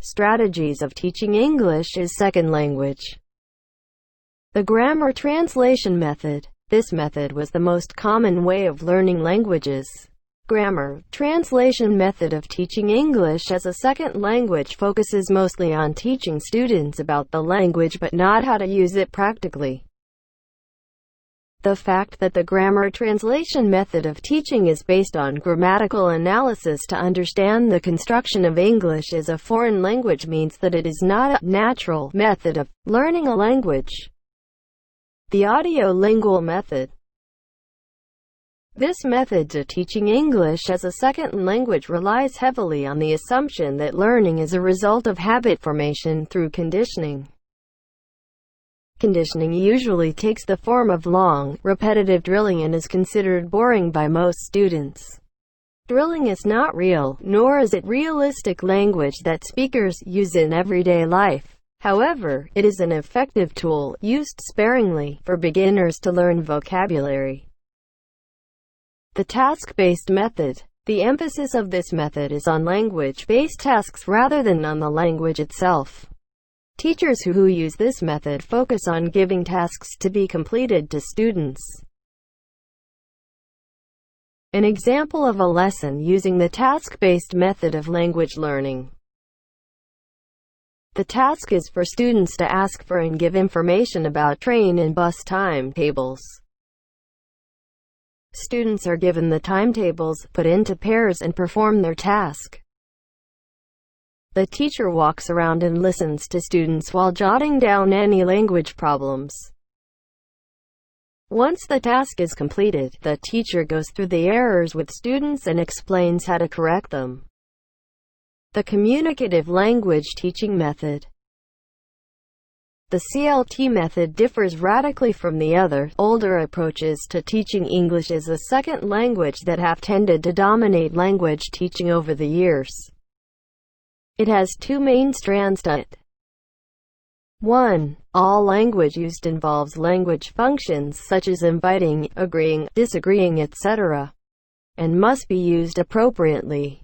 strategies of teaching English as second language. The grammar translation method. This method was the most common way of learning languages. Grammar translation method of teaching English as a second language focuses mostly on teaching students about the language but not how to use it practically. The fact that the grammar translation method of teaching is based on grammatical analysis to understand the construction of English as a foreign language means that it is not a natural method of learning a language. The audiolingual method. This method to teaching English as a second language relies heavily on the assumption that learning is a result of habit formation through conditioning. Conditioning usually takes the form of long, repetitive drilling and is considered boring by most students. Drilling is not real, nor is it realistic language that speakers use in everyday life. However, it is an effective tool, used sparingly, for beginners to learn vocabulary. The task-based method. The emphasis of this method is on language-based tasks rather than on the language itself. Teachers who use this method focus on giving tasks to be completed to students. An example of a lesson using the task-based method of language learning. The task is for students to ask for and give information about train and bus timetables. Students are given the timetables, put into pairs and perform their task. The teacher walks around and listens to students while jotting down any language problems. Once the task is completed, the teacher goes through the errors with students and explains how to correct them. The communicative language teaching method. The CLT method differs radically from the other, older approaches to teaching English as a second language that have tended to dominate language teaching over the years. It has two main strands to it. 1. All language used involves language functions such as inviting, agreeing, disagreeing, etc., and must be used appropriately.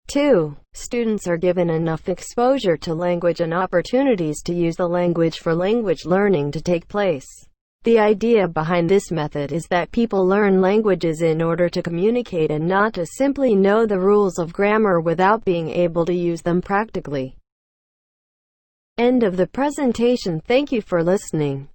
2. Students are given enough exposure to language and opportunities to use the language for language learning to take place. The idea behind this method is that people learn languages in order to communicate and not to simply know the rules of grammar without being able to use them practically. End of the presentation. Thank you for listening.